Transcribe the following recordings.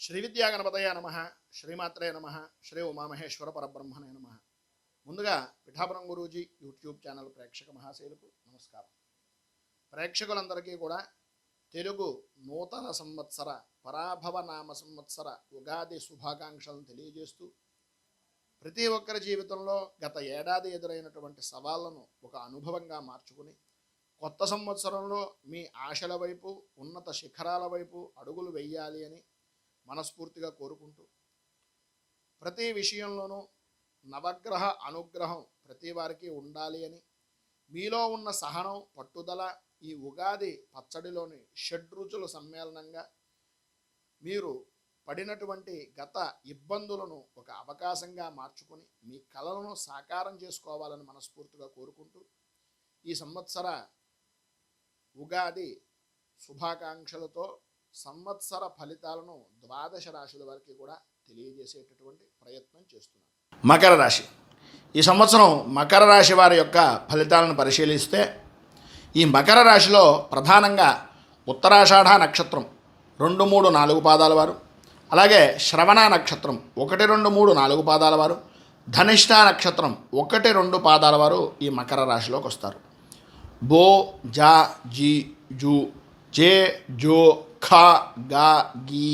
శ్రీ విద్యాగణపతయ నమ. శ్రీమాత్రే నమ. శ్రీ ఉమామహేశ్వర పరబ్రహ్మణే నమ. ముందుగా పిఠాపురం గురూజీ యూట్యూబ్ ఛానల్ ప్రేక్షక మహాశయులకు నమస్కారం. ప్రేక్షకులందరికీ కూడా తెలుగు నూతన సంవత్సర పరాభవ నామ సంవత్సర ఉగాది శుభాకాంక్షలను తెలియజేస్తూ ప్రతి ఒక్కరి జీవితంలో గత ఏడాది ఎదురైనటువంటి సవాళ్లను ఒక అనుభవంగా మార్చుకుని కొత్త సంవత్సరంలో మీ ఆశల వైపు ఉన్నత శిఖరాల వైపు అడుగులు వెయ్యాలి అని మనస్ఫూర్తిగా కోరుకుంటూ ప్రతి విషయంలోనూ నవగ్రహ అనుగ్రహం ప్రతి వారికి ఉండాలి అని మీలో ఉన్న సహనం పట్టుదల ఈ ఉగాది పచ్చడిలోని షడ్రుచుల సమ్మేళనంగా మీరు పడినటువంటి గత ఇబ్బందులను ఒక అవకాశంగా మార్చుకొని మీ కలలను సాకారం చేసుకోవాలని మనస్ఫూర్తిగా కోరుకుంటూ ఈ సంవత్సర ఉగాది శుభాకాంక్షలతో సంవత్సర ఫలితాలను 12 రాశుల వారికి కూడా తెలియజేసేటటువంటి ప్రయత్నం చేస్తున్నాను. మకర రాశి. ఈ సంవత్సరం మకర రాశి వారి యొక్క ఫలితాలను పరిశీలిస్తే ఈ మకర రాశిలో ప్రధానంగా ఉత్తరాషాఢ నక్షత్రం 2, 3, 4 పాదాల వారు, అలాగే శ్రవణ నక్షత్రం 1, 2, 3, 4 పాదాల వారు, ధనిష్ఠ నక్షత్రం 1, 2 పాదాల వారు ఈ మకర రాశిలోకి వస్తారు. బో, జా, జీ, జూ, జే, జో, ఖ, గా, గీ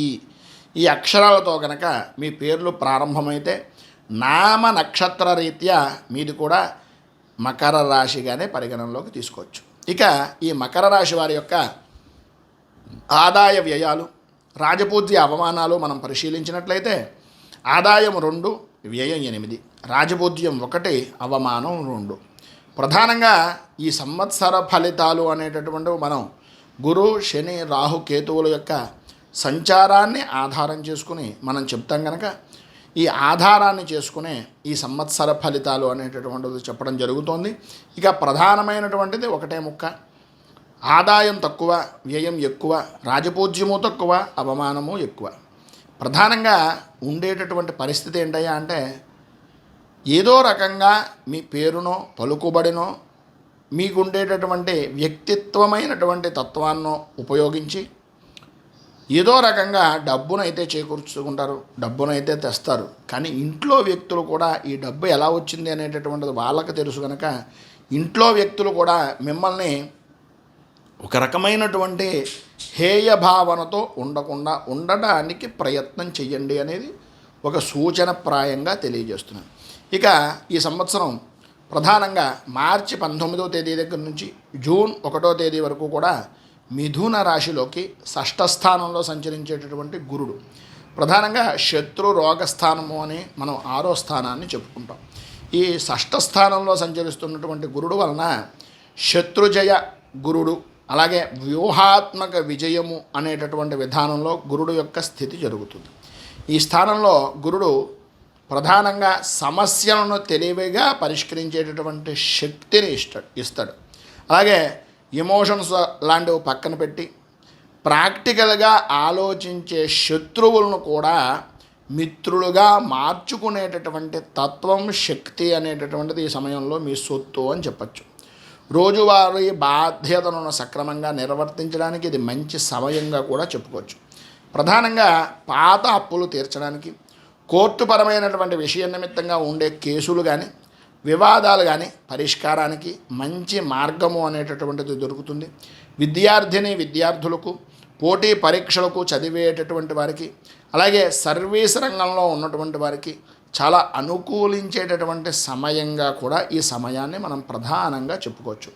ఈ అక్షరాలతో కనుక మీ పేర్లు ప్రారంభమైతే నామ నక్షత్ర రీత్యా మీది కూడా మకర రాశిగానే పరిగణనలోకి తీసుకోవచ్చు. ఇక ఈ మకర రాశి వారి యొక్క ఆదాయ వ్యయాలు, రాజపూజ్య అవమానాలు మనం పరిశీలించినట్లయితే ఆదాయం 2, వ్యయం 8, రాజపూజ్యం 1, అవమానం 2. ప్రధానంగా ఈ సంవత్సర ఫలితాలు అనేటటువంటివి మనం గురు, శని, రాహు, కేతువుల యొక్క సంచారాన్ని ఆధారం చేసుకుని మనం చెప్తాం కనుక ఈ ఆధారాన్ని చేసుకునే ఈ సంవత్సర ఫలితాలు అనేటటువంటిది చెప్పడం జరుగుతోంది. ఇక ప్రధానమైనటువంటిది ఒకటే ముక్క, ఆదాయం తక్కువ, వ్యయం ఎక్కువ, రాజపూజ్యము తక్కువ, అవమానము ఎక్కువ. ప్రధానంగా ఉండేటటువంటి పరిస్థితి ఏంటయ్యా అంటే ఏదో రకంగా మీ పేరునో పలుకుబడినో మీకు ఉండేటటువంటి వ్యక్తిత్వమైనటువంటి తత్వాన్నో ఉపయోగించి ఏదో రకంగా డబ్బునైతే చేకూర్చుకుంటారు, డబ్బునైతే తెస్తారు. కానీ ఇంట్లో వ్యక్తులు కూడా ఈ డబ్బు ఎలా వచ్చింది అనేటటువంటిది వాళ్ళకి తెలుసు కనుక ఇంట్లో వ్యక్తులు కూడా మిమ్మల్ని ఒక రకమైనటువంటి హేయ భావనతో ఉండకుండా ఉండడానికి ప్రయత్నం చెయ్యండి అనేది ఒక సూచనప్రాయంగా తెలియజేస్తున్నాను. ఇక ఈ సంవత్సరం ప్రధానంగా మార్చి 19వ తేదీ దగ్గర నుంచి జూన్ 1వ తేదీ వరకు కూడా మిథున రాశిలోకి షష్ఠ స్థానంలో సంచరించేటటువంటి గురుడు, ప్రధానంగా శత్రు రోగస్థానము అని మనం 6వ స్థానాన్ని చెప్పుకుంటాం. ఈ షష్ఠ స్థానంలో సంచరిస్తున్నటువంటి గురుడు వలన శత్రుజయ గురుడు, అలాగే వ్యూహాత్మక విజయము అనేటటువంటి విధానంలో గురుడు యొక్క స్థితి జరుగుతుంది. ఈ స్థానంలో గురుడు ప్రధానంగా సమస్యలను తెలివిగా పరిష్కరించేటటువంటి శక్తిని ఇస్తాడు. అలాగే ఎమోషన్స్ లాంటివి పక్కన పెట్టి ప్రాక్టికల్గా ఆలోచించే శత్రువులను కూడా మిత్రులుగా మార్చుకునేటటువంటి తత్వం, శక్తి అనేటటువంటిది ఈ సమయంలో మీ సొత్తు అని చెప్పచ్చు. రోజువారీ బాధ్యతలను సక్రమంగా నిర్వర్తించడానికి ఇది మంచి సమయంగా కూడా చెప్పుకోవచ్చు. ప్రధానంగా పాత అప్పులు తీర్చడానికి, కోర్టుపరమైనటువంటి విషయ నిమిత్తంగా ఉండే కేసులు కానీ వివాదాలు కానీ పరిష్కారానికి మంచి మార్గము అనేటటువంటిది దొరుకుతుంది. విద్యార్థులకు, పోటీ పరీక్షలకు చదివేటటువంటి వారికి, అలాగే సర్వీస్ రంగంలో ఉన్నటువంటి వారికి చాలా అనుకూలించేటటువంటి సమయంగా కూడా ఈ సమయాన్ని మనం ప్రధానంగా చెప్పుకోవచ్చు.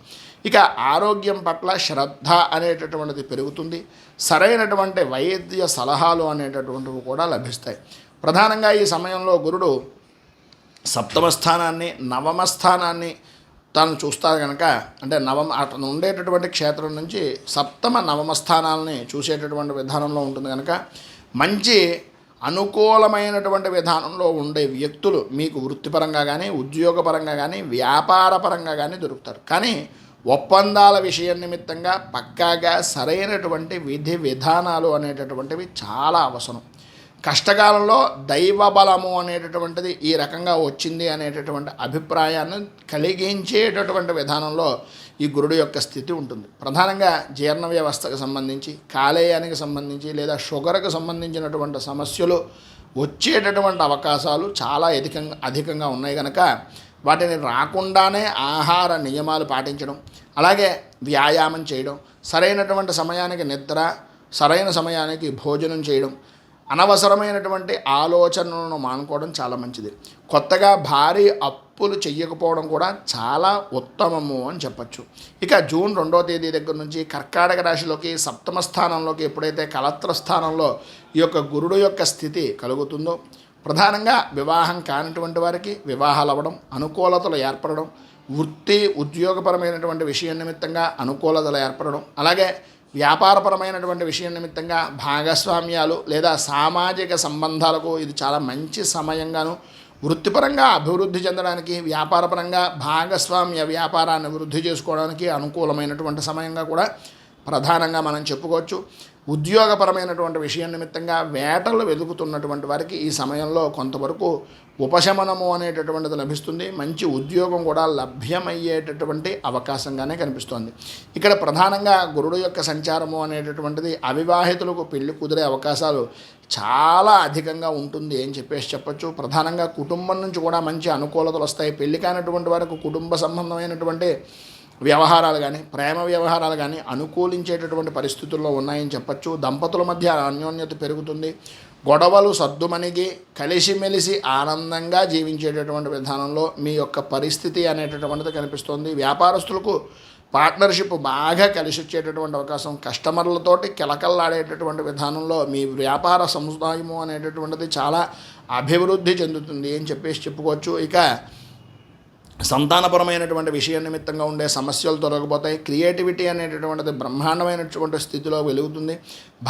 ఇక ఆరోగ్యం పట్ల శ్రద్ధ అనేటటువంటిది పెరుగుతుంది. సరైనటువంటి వైద్య సలహాలు అనేటటువంటివి కూడా లభిస్తాయి. ప్రధానంగా ఈ సమయంలో గురుడు 7వ స్థానాన్ని, 9వ స్థానాన్ని తను చూస్తారు కనుక, అంటే అతను ఉండేటటువంటి క్షేత్రం నుంచి 7వ, 9వ స్థానాలని చూసేటటువంటి విధానంలో ఉంటుంది కనుక మంచి అనుకూలమైనటువంటి విధానంలో ఉండే వ్యక్తులు మీకు వృత్తిపరంగా కానీ, ఉద్యోగపరంగా కానీ, వ్యాపారపరంగా కానీ దొరుకుతారు. కానీ ఒప్పందాల విషయం నిమిత్తంగా పక్కాగా సరైనటువంటి విధి విధానాలు అనేటటువంటివి చాలా అవసరం. కష్టకాలంలో దైవ బలము అనేటటువంటిది ఈ రకంగా వచ్చింది అనేటటువంటి అభిప్రాయాన్ని కలిగించేటటువంటి విధానంలో ఈ గురుడు యొక్క స్థితి ఉంటుంది. ప్రధానంగా జీర్ణ వ్యవస్థకు సంబంధించి, కాలేయానికి సంబంధించి లేదా షుగర్కు సంబంధించినటువంటి సమస్యలు వచ్చేటటువంటి అవకాశాలు చాలా అధికంగా ఉన్నాయి కనుక వాటిని రాకుండానే ఆహార నియమాలు పాటించడం, అలాగే వ్యాయామం చేయడం, సరైనటువంటి సమయానికి నిద్ర, సరైన సమయానికి భోజనం చేయడం, అనవసరమైనటువంటి ఆలోచనలను మానుకోవడం చాలా మంచిది. కొత్తగా భారీ అప్పులు చెయ్యకపోవడం కూడా చాలా ఉత్తమము అని చెప్పచ్చు. ఇక జూన్ 2వ తేదీ దగ్గర నుంచి కర్కాటక రాశిలోకి సప్తమ స్థానంలోకి ఎప్పుడైతే కలత్ర స్థానంలో ఈ యొక్క గురుడు యొక్క స్థితి కలుగుతుందో, ప్రధానంగా వివాహం కానిటువంటి వారికి వివాహాలు అవ్వడం, అనుకూలతలు ఏర్పడడం, వృత్తి ఉద్యోగపరమైనటువంటి విషయం నిమిత్తంగా అనుకూలతలు ఏర్పడడం, అలాగే వ్యాపారపరమైనటువంటి విషయం నిమిత్తంగా భాగస్వామ్యాలు లేదా సామాజిక సంబంధాలకు ఇది చాలా మంచి సమయంగాను, వృత్తిపరంగా అభివృద్ధి చెందడానికి, వ్యాపారపరంగా భాగస్వామ్య వ్యాపారాన్ని వృద్ధి చేసుకోవడానికి అనుకూలమైనటువంటి సమయంగా కూడా ప్రధానంగా మనం చెప్పుకోవచ్చు. ఉద్యోగపరమైనటువంటి విషయం నిమిత్తంగా వేటలు వెతుకుతున్నటువంటి వారికి ఈ సమయంలో కొంతవరకు ఉపశమనము అనేటటువంటిది లభిస్తుంది. మంచి ఉద్యోగం కూడా లభ్యమయ్యేటటువంటి అవకాశంగానే కనిపిస్తోంది. ఇక్కడ ప్రధానంగా గురుడు యొక్క సంచారము అనేటటువంటిది అవివాహితులకు పెళ్లి కుదిరే అవకాశాలు చాలా అధికంగా ఉంటుంది అని చెప్పచ్చు. ప్రధానంగా కుటుంబం నుంచి కూడా మంచి అనుకూలతలు వస్తాయి. పెళ్లి కానటువంటి వారికి కుటుంబ సంబంధమైనటువంటి వ్యవహారాలు కానీ, ప్రేమ వ్యవహారాలు కానీ అనుకూలించేటటువంటి పరిస్థితుల్లో ఉన్నాయని చెప్పచ్చు. దంపతుల మధ్య అన్యోన్యత పెరుగుతుంది. గొడవలు సర్దుమణిగి కలిసిమెలిసి ఆనందంగా జీవించేటటువంటి విధానంలో మీ యొక్క పరిస్థితి అనేటటువంటిది కనిపిస్తుంది. వ్యాపారస్తులకు పార్ట్నర్షిప్ బాగా కలిసి వచ్చేటటువంటి అవకాశం, కస్టమర్లతోటి కిలకల్లాడేటటువంటి విధానంలో మీ వ్యాపార సముదాయము అనేటటువంటిది చాలా అభివృద్ధి చెందుతుంది అని చెప్పుకోవచ్చు. ఇక సంతానపరమైనటువంటి విషయం నిమిత్తంగా ఉండే సమస్యలు తొలగిపోతాయి. క్రియేటివిటీ అనేటటువంటిది బ్రహ్మాండమైనటువంటి స్థితిలో వెలుగుతుంది.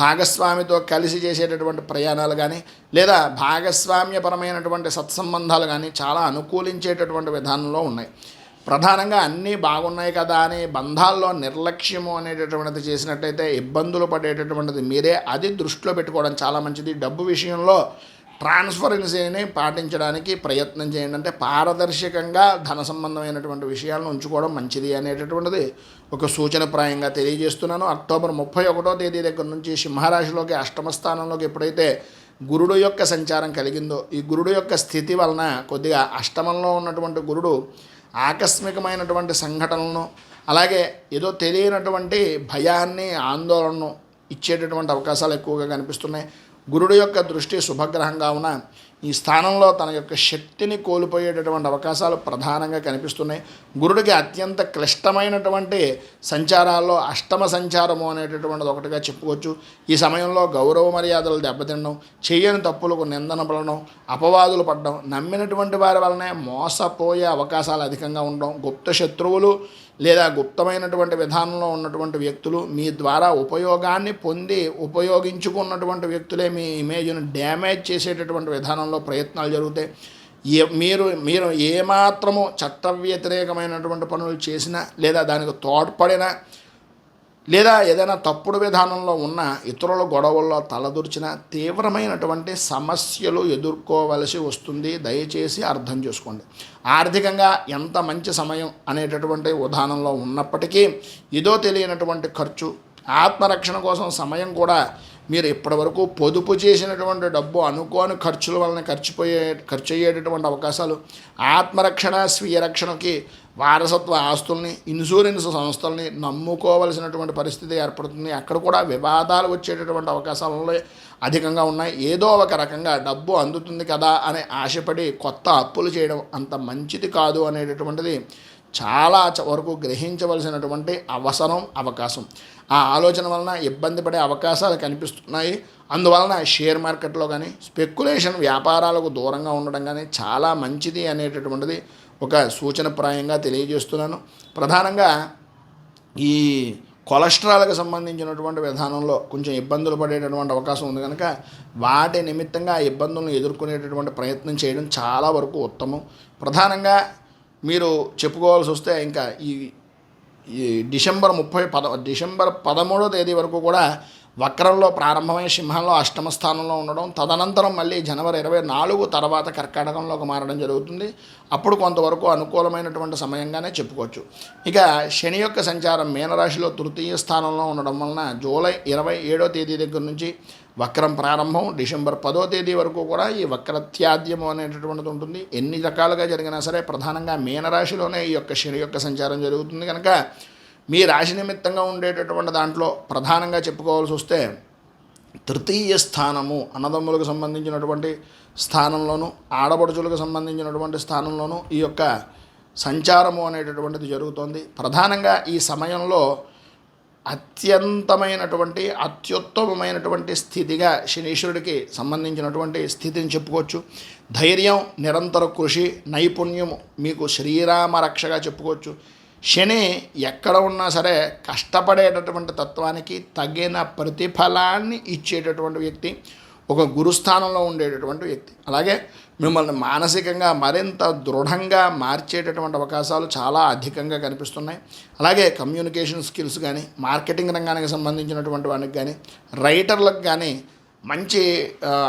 భాగస్వామితో కలిసి చేసేటటువంటి ప్రయాణాలు కానీ లేదా భాగస్వామ్యపరమైనటువంటి సత్సంబంధాలు కానీ చాలా అనుకూలించేటటువంటి విధానంలో ఉన్నాయి. ప్రధానంగా అన్నీ బాగున్నాయి కదా అని బంధాల్లో నిర్లక్ష్యము అనేటటువంటిది చేసినట్టయితే ఇబ్బందులు పడేటటువంటిది మీరే. అది దృష్టిలో పెట్టుకోవడం చాలా మంచిది. డబ్బు విషయంలో ట్రాన్స్పరెన్సీని పాటించడానికి ప్రయత్నం చేయండి. అంటే పారదర్శకంగా ధన సంబంధమైనటువంటి విషయాలను ఉంచుకోవడం మంచిది అనేటటువంటిది ఒక సూచనప్రాయంగా తెలియజేస్తున్నాను. అక్టోబర్ 31వ తేదీ దగ్గర నుంచి సింహరాశిలోకి అష్టమ స్థానంలోకి ఎప్పుడైతే గురుడు యొక్క సంచారం కలిగిందో, ఈ గురుడు యొక్క స్థితి వలన కొద్దిగా అష్టమంలో ఉన్నటువంటి గురుడు ఆకస్మికమైనటువంటి సంఘటనలను, అలాగే ఏదో తెలియనటువంటి భయాన్ని, ఆందోళనను ఇచ్చేటటువంటి అవకాశాలు ఎక్కువగా కనిపిస్తున్నాయి. గురుడు యొక్క దృష్టి శుభగ్రహంగా ఉన్న ఈ స్థానంలో తన యొక్క శక్తిని కోల్పోయేటటువంటి అవకాశాలు ప్రధానంగా కనిపిస్తున్నాయి. గురుడికి అత్యంత క్లిష్టమైనటువంటి సంచారాల్లో అష్టమ సంచారము అనేటటువంటిది ఒకటిగా చెప్పుకోవచ్చు. ఈ సమయంలో గౌరవ మర్యాదలు దెబ్బతినడం, చేయని తప్పులకు నిందన పడడం, అపవాదులు పడడం, నమ్మినటువంటి వారి వలనే మోసపోయే అవకాశాలు అధికంగా ఉండడం, గుప్త శత్రువులు లేదా గుప్తమైనటువంటి విధానంలో ఉన్నటువంటి వ్యక్తులు మీ ద్వారా ఉపయోగాన్ని పొంది ఉపయోగించుకున్నటువంటి వ్యక్తులే మీ ఇమేజ్ను డ్యామేజ్ చేసేటటువంటి విధానంలో ప్రయత్నాలు జరుగుతాయి. మీరు ఏమాత్రము చట్ట వ్యతిరేకమైనటువంటి పనులు చేసినా లేదా దానికి తోడ్పడినా లేదా ఏదైనా తప్పుడు విధానంలో ఉన్న ఇతరుల గొడవల్లో తలదూర్చిన తీవ్రమైనటువంటి సమస్యలు ఎదుర్కోవలసి వస్తుంది. దయచేసి అర్థం చేసుకోండి. ఆర్థికంగా ఎంత మంచి సమయం అనేటటువంటి విధానంలో ఉన్నప్పటికీ ఏదో తెలియనటువంటి ఖర్చు, ఆత్మరక్షణ కోసం సమయం కూడా మీరు ఇప్పటివరకు పొదుపు చేసినటువంటి డబ్బు అనుకోని ఖర్చుల వలన ఖర్చు అయ్యేటటువంటి అవకాశాలు, ఆత్మరక్షణ స్వీయ రక్షణకి వారసత్వ ఆస్తుల్ని, ఇన్సూరెన్స్ సంస్థల్ని నమ్ముకోవలసినటువంటి పరిస్థితి ఏర్పడుతుంది. అక్కడ కూడా వివాదాలు వచ్చేటటువంటి అవకాశాలు అధికంగా ఉన్నాయి. ఏదో ఒక రకంగా డబ్బు అందుతుంది కదా అని ఆశపడి కొత్త అప్పులు చేయడం అంత మంచిది కాదు అనేటటువంటిది చాలా వరకు గ్రహించవలసినటువంటి అవకాశం. ఆ ఆలోచన వలన ఇబ్బంది పడే అవకాశాలు కనిపిస్తున్నాయి. అందువలన షేర్ మార్కెట్లో కానీ స్పెక్యులేషన్ వ్యాపారాలకు దూరంగా ఉండడం కానీ చాలా మంచిది అనేటటువంటిది ఒక సూచనప్రాయంగా తెలియజేస్తున్నాను. ప్రధానంగా ఈ కొలెస్ట్రాల్కి సంబంధించినటువంటి విధానంలో కొంచెం ఇబ్బందులు పడేటటువంటి అవకాశం ఉంది కనుక వాటి నిమిత్తంగా ఆ ఇబ్బందులను ఎదుర్కొనేటటువంటి ప్రయత్నం చేయడం చాలా వరకు ఉత్తమం. ప్రధానంగా మీరు చెప్పుకోవాల్సి వస్తే ఇంకా ఈ డిసెంబర్ 13వ తేదీ వరకు కూడా వక్రంలో ప్రారంభమై సింహంలో అష్టమ స్థానంలో ఉండడం, తదనంతరం మళ్ళీ జనవరి 24 తర్వాత కర్కాటకంలోకి మారడం జరుగుతుంది. అప్పుడు కొంతవరకు అనుకూలమైనటువంటి సమయంగానే చెప్పుకోవచ్చు. ఇక శని యొక్క సంచారం మీనరాశిలో తృతీయ స్థానంలో ఉండడం వలన జూలై 27వ తేదీ దగ్గర నుంచి వక్రం ప్రారంభం, డిసెంబర్ 10వ తేదీ వరకు కూడా ఈ వక్రత్యాద్యము అనేటటువంటిది ఉంటుంది. ఎన్ని రకాలుగా జరిగినా సరే ప్రధానంగా మీనరాశిలోనే ఈ యొక్క శని యొక్క సంచారం జరుగుతుంది కనుక మీ రాశి నిమిత్తంగా ఉండేటటువంటి దాంట్లో ప్రధానంగా చెప్పుకోవాల్సి వస్తే తృతీయ స్థానము అన్నదమ్ములకు సంబంధించినటువంటి స్థానంలోనూ, ఆడపడుచులకు సంబంధించినటువంటి స్థానంలోనూ ఈ యొక్క సంచారము అనేటటువంటిది జరుగుతోంది. ప్రధానంగా ఈ సమయంలో అత్యుత్తమమైనటువంటి స్థితిగా శనీశ్వరుడికి సంబంధించినటువంటి స్థితిని చెప్పుకోవచ్చు. ధైర్యం, నిరంతర కృషి, నైపుణ్యం మీకు శ్రీరామ రక్షగా చెప్పుకోవచ్చు. శని ఎక్కడ ఉన్నా సరే కష్టపడేటటువంటి తత్వానికి తగిన ప్రతిఫలాన్ని ఇచ్చేటటువంటి వ్యక్తి, ఒక గురుస్థానంలో ఉండేటటువంటి వ్యక్తి. అలాగే మిమ్మల్ని మానసికంగా మరింత దృఢంగా మార్చేటటువంటి అవకాశాలు చాలా అధికంగా కనిపిస్తున్నాయి. అలాగే కమ్యూనికేషన్ స్కిల్స్ కానీ, మార్కెటింగ్ రంగానికి సంబంధించినటువంటి వానికి కానీ, రైటర్లకు కానీ మంచి,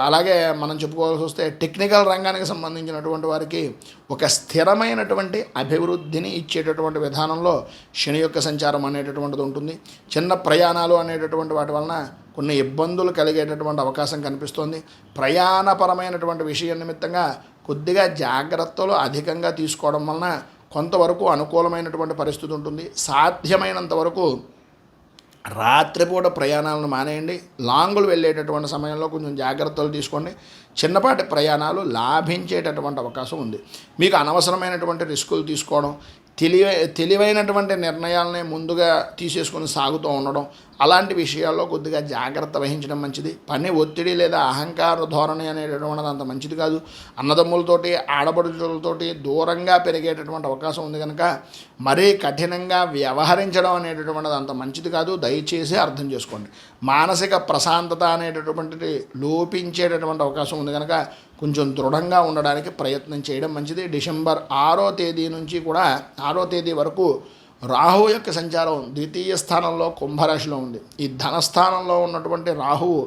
అలాగే మనం చెప్పుకోవాల్సి వస్తే టెక్నికల్ రంగానికి సంబంధించినటువంటి వారికి ఒక స్థిరమైనటువంటి అభివృద్ధిని ఇచ్చేటటువంటి విధానంలో శని యొక్క సంచారం అనేటటువంటిది ఉంటుంది. చిన్న ప్రయాణాలు అనేటటువంటి వాటి వలన కొన్ని ఇబ్బందులు కలిగేటటువంటి అవకాశం కనిపిస్తుంది. ప్రయాణపరమైనటువంటి విషయం నిమిత్తంగా కొద్దిగా జాగ్రత్తలు అధికంగా తీసుకోవడం వలన కొంతవరకు అనుకూలమైనటువంటి పరిస్థితి ఉంటుంది. సాధ్యమైనంత వరకు రాత్రిపూట ప్రయాణాలను మానేయండి. లాంగులు వెళ్ళేటటువంటి సమయంలో కొంచెం జాగ్రత్తలు తీసుకోండి. చిన్నపాటి ప్రయాణాలు లాభించేటటువంటి అవకాశం ఉంది. మీకు అనవసరమైనటువంటి రిస్కులు తీసుకోవడం, తెలివైనటువంటి నిర్ణయాలని ముందుగా తీసేసుకొని సాగుతూ ఉండడం, అలాంటి విషయాల్లో కొద్దిగా జాగ్రత్త వహించడం మంచిది. పని ఒత్తిడి లేదా అహంకార ధోరణి అనేటటువంటిది అంత మంచిది కాదు. అన్నదమ్ములతోటి, ఆడపడుచులతోటి దూరంగా పెరిగేటటువంటి అవకాశం ఉంది కనుక మరీ కఠినంగా వ్యవహరించడం అనేటటువంటిది అంత మంచిది కాదు. దయచేసి అర్థం చేసుకోండి. మానసిక ప్రశాంతత అనేటటువంటిది లోపించేటటువంటి అవకాశం ఉంది కనుక కొంచెం దృఢంగా ఉండడానికి ప్రయత్నం చేయడం మంచిది. డిసెంబర్ 6వ తేదీ నుంచి కూడా 6వ తేదీ వరకు రాహువు యొక్క సంచారం ద్వితీయ స్థానంలో కుంభరాశిలో ఉంది. ఈ ధనస్థానంలో ఉన్నటువంటి రాహువు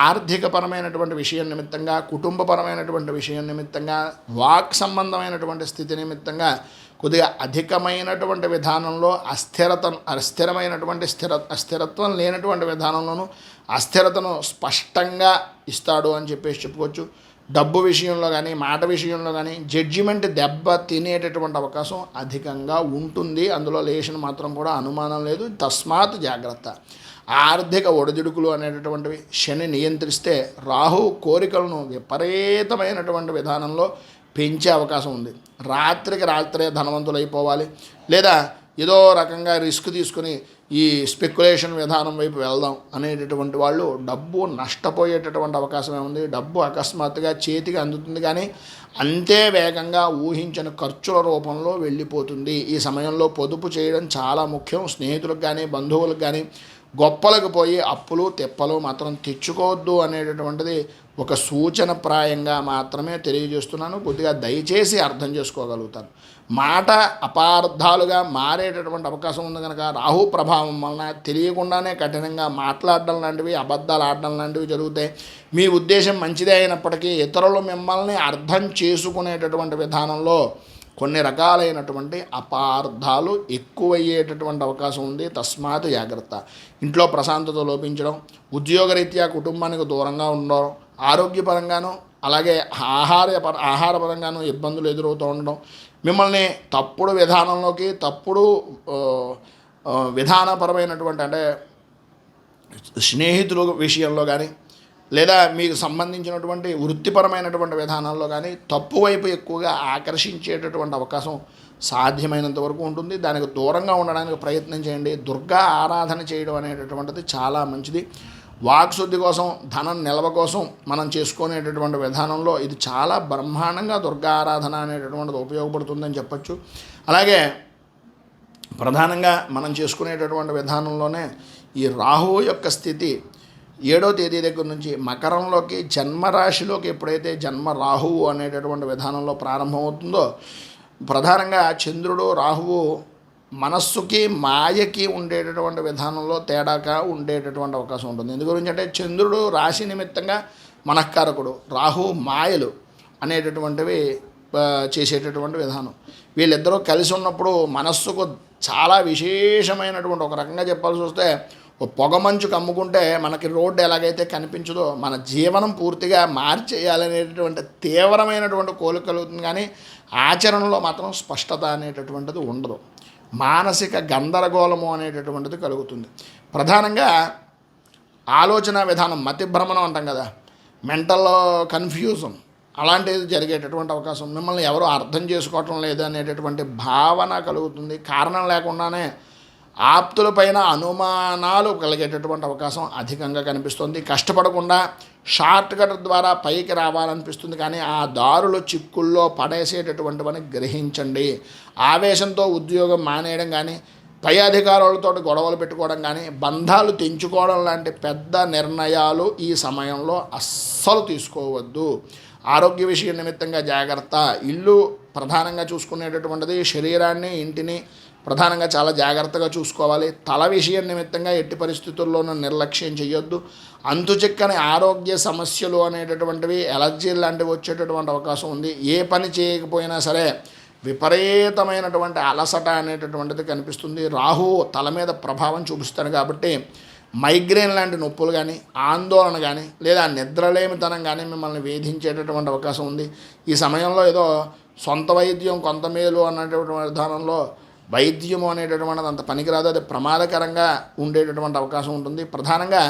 ఆర్థికపరమైనటువంటి విషయం నిమిత్తంగా, కుటుంబపరమైనటువంటి విషయం నిమిత్తంగా, వాక్ సంబంధమైనటువంటి స్థితి నిమిత్తంగా కొద్దిగా అధికమైనటువంటి విధానంలో అస్థిరత్వం లేనటువంటి విధానంలోనూ అస్థిరతను స్పష్టంగా ఇస్తాడు అని చెప్పేసి చెప్పుకోవచ్చు. డబ్బు విషయంలో కానీ, మాట విషయంలో కానీ జడ్జిమెంట్ దెబ్బ తినేటటువంటి అవకాశం అధికంగా ఉంటుంది. అందులో లేచిన మాత్రం కూడా అనుమానం లేదు. తస్మాత్ జాగ్రత్త. ఆర్థిక ఒడిదుడుకులు అనేటటువంటివి శని నియంత్రిస్తే రాహు కోరికలను విపరీతమైనటువంటి విధానంలో పెంచే అవకాశం ఉంది. రాత్రికి రాత్రే ధనవంతులైపోవాలి, లేదా ఏదో రకంగా రిస్క్ తీసుకుని ఈ స్పెక్యులేషన్ విధానం వైపు వెళ్దాం అనేటటువంటి వాళ్ళు డబ్బు నష్టపోయేటటువంటి అవకాశమే ఉంది. డబ్బు అకస్మాత్తుగా చేతికి అందుతుంది కానీ అంతే వేగంగా ఊహించిన ఖర్చుల రూపంలో వెళ్ళిపోతుంది. ఈ సమయంలో పొదుపు చేయడం చాలా ముఖ్యం. స్నేహితులకు కానీ, బంధువులకు కానీ గొప్పలకు పోయి అప్పులు తెప్పలు మాత్రం తెచ్చుకోవద్దు అనేటటువంటిది ఒక సూచనప్రాయంగా మాత్రమే తెలియజేస్తున్నాను. కొద్దిగా దయచేసి అర్థం చేసుకోగలుగుతాను. మాట అపార్థాలుగా మారేటటువంటి అవకాశం ఉంది కనుక రాహు ప్రభావం వలన తెలియకుండానే కఠినంగా మాట్లాడడం లాంటివి, అబద్ధాలు ఆడడం లాంటివి జరుగుతాయి. మీ ఉద్దేశం మంచిదే అయినప్పటికీ ఇతరులు మిమ్మల్ని అర్థం చేసుకునేటటువంటి విధానంలో కొన్ని రకాలైనటువంటి అపార్థాలు ఎక్కువయ్యేటటువంటి అవకాశం ఉంది. తస్మాత్ జాగ్రత్త. ఇంట్లో ప్రశాంతత లోపించడం, ఉద్యోగరీత్యా కుటుంబానికి దూరంగా ఉండడం, ఆరోగ్యపరంగాను అలాగే ఆహారపరంగాను ఇబ్బందులు ఎదురవుతూ ఉండడం, మిమ్మల్ని తప్పుడు విధానంలోకి, తప్పుడు విధానపరమైనటువంటి అంటే స్నేహితుల విషయంలో కానీ, లేదా మీకు సంబంధించినటువంటి వృత్తిపరమైనటువంటి విధానాల్లో కానీ తప్పు వైపు ఎక్కువగా ఆకర్షించేటటువంటి అవకాశం సాధ్యమైనంత వరకు ఉంటుంది. దానికి దూరంగా ఉండడానికి ప్రయత్నం చేయండి. దుర్గా ఆరాధన చేయడం అనేటటువంటిది చాలా మంచిది. వాక్శుద్ధి కోసం, ధనం నిల్వ కోసం మనం చేసుకునేటటువంటి విధానంలో ఇది చాలా బ్రహ్మాండంగా దుర్గా ఆరాధన అనేటటువంటిది ఉపయోగపడుతుందని చెప్పచ్చు. అలాగే ప్రధానంగా మనం చేసుకునేటటువంటి విధానంలోనే ఈ రాహువు యొక్క స్థితి 7వ తేదీ దగ్గర నుంచి మకరంలోకి, జన్మరాశిలోకి ఎప్పుడైతే జన్మ రాహువు అనేటటువంటి విధానంలో ప్రారంభమవుతుందో, ప్రధానంగా చంద్రుడు రాహువు మనస్సుకి మాయకి ఉండేటటువంటి విధానంలో తేడాగా ఉండేటటువంటి అవకాశం ఉంటుంది. ఎందు గురించి అంటే చంద్రుడు రాశి నిమిత్తంగా మనఃకారకుడు, రాహు మాయలు అనేటటువంటివి చేసేటటువంటి విధానం. వీళ్ళిద్దరూ కలిసి ఉన్నప్పుడు మనస్సుకు చాలా విశేషమైనటువంటి, ఒక రకంగా చెప్పాల్సి వస్తే పొగమంచు కమ్ముకుంటే మనకి రోడ్డు ఎలాగైతే కనిపించదో మన జీవనం పూర్తిగా మార్చేయాలనేటటువంటి తీవ్రమైనటువంటి కోరిక కలుగుతుంది, కానీ ఆచరణలో మాత్రం స్పష్టత అనేటటువంటిది ఉండదు. మానసిక గందరగోళము అనేటటువంటిది కలుగుతుంది. ప్రధానంగా ఆలోచన విధానం, మతి భ్రమణం అంటాం కదా, మెంటల్ కన్ఫ్యూజన్ అలాంటిది జరిగేటటువంటి అవకాశం, మిమ్మల్ని ఎవరు అర్థం చేసుకోవటం లేదు అనేటటువంటి భావన కలుగుతుంది. కారణం లేకుండానే ఆప్తులపైన అనుమానాలు కలిగేటటువంటి అవకాశం అధికంగా కనిపిస్తుంది. కష్టపడకుండా షార్ట్ కట్ ద్వారా పైకి రావాలనిపిస్తుంది, కానీ ఆ దారులు చిక్కుల్లో పడేసేటటువంటివని గ్రహించండి. ఆవేశంతో ఉద్యోగం మానేయడం కానీ, పై అధికారులతో గొడవలు పెట్టుకోవడం కానీ, బంధాలు తెంచుకోవడం లాంటి పెద్ద నిర్ణయాలు ఈ సమయంలో అస్సలు తీసుకోవద్దు. ఆరోగ్య విషయం నిమిత్తంగా జాగ్రత్త. ఇల్లు ప్రధానంగా చూసుకునేటటువంటిది, శరీరాన్ని ఇంటిని ప్రధానంగా చాలా జాగ్రత్తగా చూసుకోవాలి. తల విషయం నిమిత్తంగా ఎట్టి పరిస్థితుల్లోనూ నిర్లక్ష్యం చేయొద్దు. అంతుచిక్కని ఆరోగ్య సమస్యలు అనేటటువంటివి, ఎలర్జీలు లాంటివి వచ్చేటటువంటి అవకాశం ఉంది. ఏ పని చేయకపోయినా సరే విపరీతమైనటువంటి అలసట అనేటటువంటిది కనిపిస్తుంది. రాహు తల మీద ప్రభావం చూపిస్తాడు కాబట్టి మైగ్రేన్ లాంటి నొప్పులు కానీ, ఆందోళన కానీ, లేదా నిద్రలేమితనం కానీ మిమ్మల్ని వేధించేటటువంటి అవకాశం ఉంది. ఈ సమయంలో ఏదో సొంత వైద్యం కొంత మేలు అన్నటువంటి విధానంలో వైద్యము అనేటటువంటిది అంత పనికిరాదు, అది ప్రమాదకరంగా ఉండేటటువంటి అవకాశం ఉంటుంది. ప్రధానంగా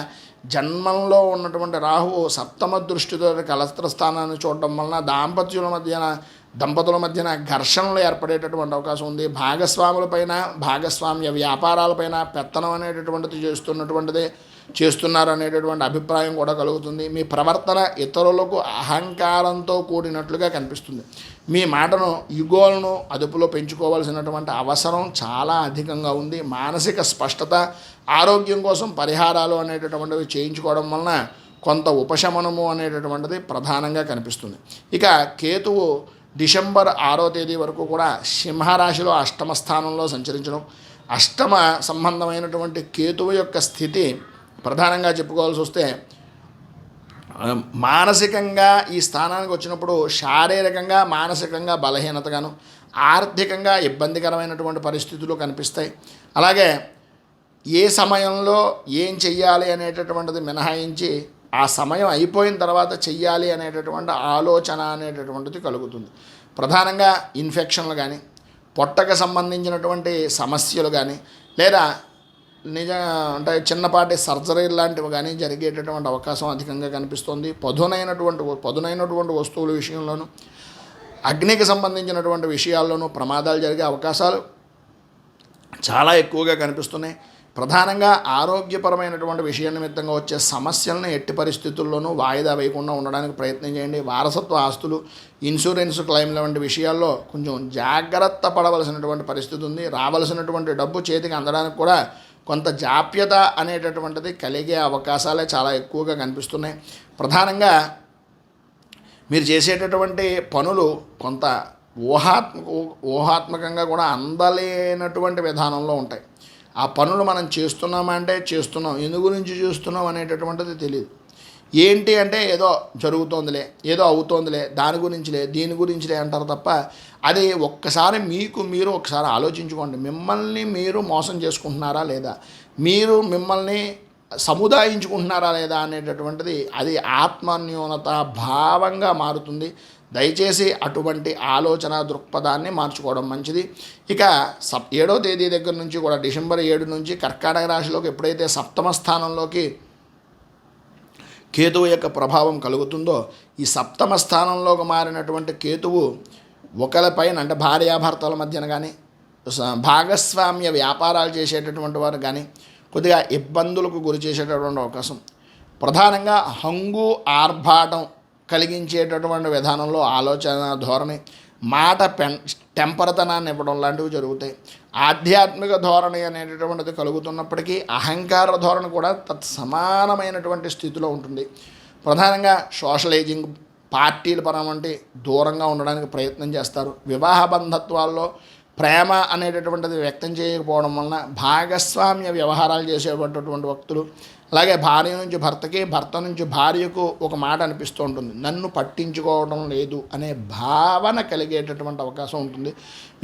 జన్మంలో ఉన్నటువంటి రాహువు సప్తమ దృష్టితో కలస్త్ర స్థానాన్ని చూడటం వలన దంపతుల మధ్యన ఘర్షణలు ఏర్పడేటటువంటి అవకాశం ఉంది. భాగస్వాములపైన, భాగస్వామ్య వ్యాపారాలపైన పెత్తనం అనేటటువంటిది చేస్తున్నారు అనేటటువంటి అభిప్రాయం కూడా కలుగుతుంది. మీ ప్రవర్తన ఇతరులకు అహంకారంతో కూడినట్లుగా కనిపిస్తుంది. మీ మాటను, యుగోలను అదుపులో పెంచుకోవాల్సినటువంటి అవసరం చాలా అధికంగా ఉంది. మానసిక స్పష్టత, ఆరోగ్యం కోసం పరిహారాలు అనేటటువంటివి చేయించుకోవడం వలన కొంత ఉపశమనము అనేటటువంటిది ప్రధానంగా కనిపిస్తుంది. ఇక కేతువు డిసెంబర్ 6వ తేదీ వరకు కూడా సింహరాశిలో అష్టమ స్థానంలో సంచరించడం, అష్టమ సంబంధమైనటువంటి కేతువు యొక్క స్థితి ప్రధానంగా చెప్పుకోవాల్సి వస్తే మానసికంగా ఈ స్థానానికి వచ్చినప్పుడు శారీరకంగా, మానసికంగా బలహీనతగాను, ఆర్థికంగా ఇబ్బందికరమైనటువంటి పరిస్థితులు కనిపిస్తాయి. అలాగే ఏ సమయంలో ఏం చెయ్యాలి అనేటటువంటిది మినహాయించి ఆ సమయం అయిపోయిన తర్వాత చెయ్యాలి అనేటటువంటి ఆలోచన అనేటటువంటిది కలుగుతుంది. ప్రధానంగా ఇన్ఫెక్షన్లు కానీ, పొట్టకు సంబంధించినటువంటి సమస్యలు కానీ, లేదా అంటే చిన్నపాటి సర్జరీ లాంటివి కానీ జరిగేటటువంటి అవకాశం అధికంగా కనిపిస్తుంది. పదునైనటువంటి వస్తువుల విషయంలోనూ, అగ్నికి సంబంధించినటువంటి విషయాల్లోనూ ప్రమాదాలు జరిగే అవకాశాలు చాలా ఎక్కువగా కనిపిస్తున్నాయి. ప్రధానంగా ఆరోగ్యపరమైనటువంటి విషయం నిమిత్తంగా వచ్చే సమస్యలను ఎట్టి పరిస్థితుల్లోనూ వాయిదా వేయకుండా ఉండడానికి ప్రయత్నం చేయండి. వారసత్వ ఆస్తులు, ఇన్సూరెన్స్ క్లెయిమ్ల వంటి విషయాల్లో కొంచెం జాగ్రత్త పడవలసినటువంటి పరిస్థితి ఉంది. రావలసినటువంటి డబ్బు చేతికి అందడానికి కూడా కొంత జాప్యత అనేటటువంటిది కలిగే అవకాశాలే చాలా ఎక్కువగా కనిపిస్తున్నాయి. ప్రధానంగా మీరు చేసేటటువంటి పనులు కొంత ఊహాత్మకంగా కూడా అందలేనటువంటి విధానంలో ఉంటాయి. ఆ పనులు మనం చేస్తున్నామా అంటే చేస్తున్నాం, ఎందు గురించి చేస్తున్నాం అనేటటువంటిది తెలియదు. ఏంటి అంటే ఏదో జరుగుతోందిలే, ఏదో అవుతోందిలే, దాని గురించిలే, దీని గురించిలే అంటారు తప్ప అది ఒక్కసారి మీరు ఒకసారి ఆలోచించుకోండి. మిమ్మల్ని మీరు మోసం చేసుకుంటున్నారా లేదా, మీరు మిమ్మల్ని సముదాయించుకుంటున్నారా లేదా అనేటటువంటిది అది ఆత్మన్యూనత భావంగా మారుతుంది. దయచేసి అటువంటి ఆలోచన దృక్పథాన్ని మార్చుకోవడం మంచిది. ఇక 7వ తేదీ దగ్గర నుంచి కూడా డిసెంబర్ 7 నుంచి కర్కాటక రాశిలోకి ఎప్పుడైతే సప్తమ స్థానంలోకి కేతువు యొక్క ప్రభావం కలుగుతుందో, ఈ సప్తమ స్థానంలోకి మారినటువంటి కేతువు ఒకరిపైన, అంటే భార్యాభర్తల మధ్యన కానీ, భాగస్వామ్య వ్యాపారాలు చేసేటటువంటి వారు కానీ కొద్దిగా ఇబ్బందులకు గురి చేసేటటువంటి అవకాశం, ప్రధానంగా హంగు ఆర్భాటం కలిగించేటటువంటి విధానంలో ఆలోచన ధోరణి, మాట టెంపరతనాన్ని ఇవ్వడం లాంటివి జరుగుతాయి. ఆధ్యాత్మిక ధోరణి అనేటటువంటిది కలుగుతున్నప్పటికీ అహంకార ధోరణి కూడా సమానమైనటువంటి స్థితిలో ఉంటుంది. ప్రధానంగా సోషలైజింగ్, పార్టీల పరం వంటి దూరంగా ఉండడానికి ప్రయత్నం చేస్తారు. వివాహ బంధత్వాల్లో ప్రేమ అనేటటువంటిది వ్యక్తం చేయకపోవడం వలన భాగస్వామ్య వ్యవహారాలు చేసేటటువంటి వ్యక్తులు, అలాగే భార్య నుంచి భర్తకి, భర్త నుంచి భార్యకు ఒక మాట అనిపిస్తూ ఉంటుంది, నన్ను పట్టించుకోవడం లేదు అనే భావన కలిగేటటువంటి అవకాశం ఉంటుంది.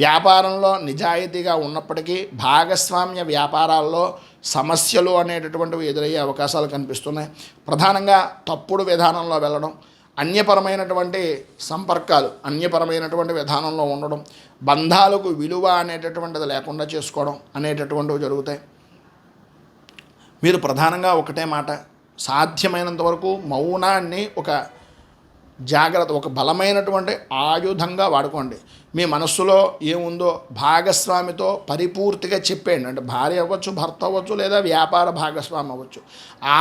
వ్యాపారంలో నిజాయితీగా ఉన్నప్పటికీ భాగస్వామ్య వ్యాపారాల్లో సమస్యలు అనేటటువంటివి ఎదురయ్యే అవకాశాలు కనిపిస్తున్నాయి. ప్రధానంగా తప్పుడు విధానంలో వెళ్ళడం, అన్యపరమైనటువంటి సంపర్కాలు, అన్యపరమైనటువంటి విధానంలో ఉండడం, బంధాలకు విలువ అనేటటువంటిది లేకుండా చేసుకోవడం అనేటటువంటివి జరుగుతాయి. మీరు ప్రధానంగా ఒకటే మాట, సాధ్యమైనంత వరకు మౌనాన్ని ఒక జాగ్రత్త, ఒక బలమైనటువంటి ఆయుధంగా వాడుకోండి. మీ మనస్సులో ఏముందో భాగస్వామితో పరిపూర్తిగా చెప్పేయండి. అంటే భార్య అవ్వచ్చు, భర్త అవ్వచ్చు, లేదా వ్యాపార భాగస్వామి అవ్వచ్చు.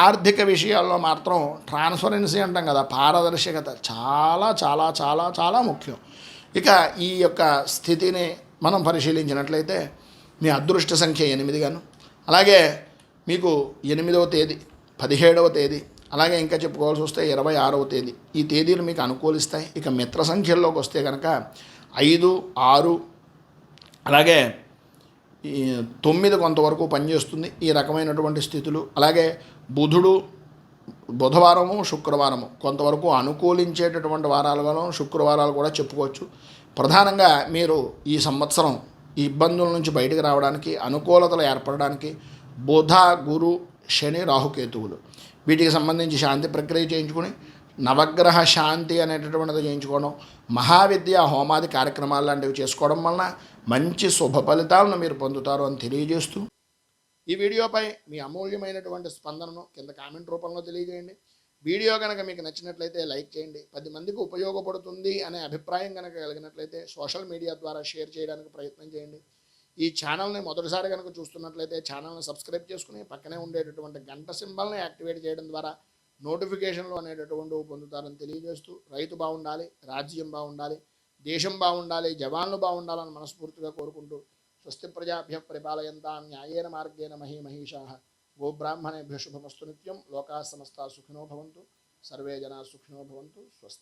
ఆర్థిక విషయాల్లో మాత్రం ట్రాన్స్పరెన్సీ అంటాం కదా, పారదర్శకత చాలా చాలా చాలా చాలా ముఖ్యం. ఇక ఈ యొక్క స్థితిని మనం పరిశీలించినట్లయితే మీ అదృష్ట సంఖ్య 8 గాను, అలాగే మీకు 8వ తేదీ, 17వ తేదీ, అలాగే ఇంకా చెప్పుకోవాల్సి వస్తే 26వ తేదీ, ఈ తేదీలు మీకు అనుకూలిస్తాయి. ఇక మిత్ర సంఖ్యల్లోకి వస్తే కనుక 5, 6, అలాగే 9 కొంతవరకు పనిచేస్తుంది ఈ రకమైనటువంటి స్థితులు. అలాగే బుధుడు, బుధవారము, శుక్రవారము కొంతవరకు అనుకూలించేటటువంటి వారాలుగాను శుక్రవారాలు కూడా చెప్పుకోవచ్చు. ప్రధానంగా మీరు ఈ సంవత్సరం ఈ ఇబ్బందుల నుంచి బయటకు రావడానికి, అనుకూలతలు ఏర్పడడానికి బుధ, గురు, శని, రాహుకేతువులు వీటికి సంబంధించి శాంతి ప్రక్రియ చేయించుకుని, నవగ్రహ శాంతి అనేటటువంటిది చేయించుకోవడం, మహావిద్య హోమాది కార్యక్రమాలు లాంటివి చేసుకోవడం వలన మంచి శుభ ఫలితాలను మీరు పొందుతారు అని తెలియజేస్తూ, ఈ వీడియోపై మీ అమూల్యమైనటువంటి స్పందనను కింద కామెంట్ రూపంలో తెలియజేయండి. వీడియో కనుక మీకు నచ్చినట్లయితే లైక్ చేయండి. 10 మందికి ఉపయోగపడుతుంది అనే అభిప్రాయం కనుక కలిగినట్లయితే సోషల్ మీడియా ద్వారా షేర్ చేయడానికి ప్రయత్నం చేయండి. ఈ ఛానల్ని మొదటిసారి కనుక చూస్తున్నట్లయితే ఛానల్ని సబ్స్క్రైబ్ చేసుకుని పక్కనే ఉండేటటువంటి గంట సింబల్ని యాక్టివేట్ చేయడం ద్వారా నోటిఫికేషన్లు అనేటటువంటివి పొందుతారని తెలియజేస్తూ, రైతు బాగుండాలి, రాజ్యం బాగుండాలి, దేశం బాగుండాలి, జవాన్లు బాగుండాలని మనస్ఫూర్తిగా కోరుకుంటూ, స్వస్తి ప్రజాభ్య పరిపాలయంతాం న్యాయేన మార్గేణ మహీమహీషాః గోబ్రాహ్మణేభ్యో శుభమస్తు నిత్యం. లోకాః సమస్తాః సుఖినో భవంతు. సర్వే జనాః సుఖినో భవంతు. స్వస్తి.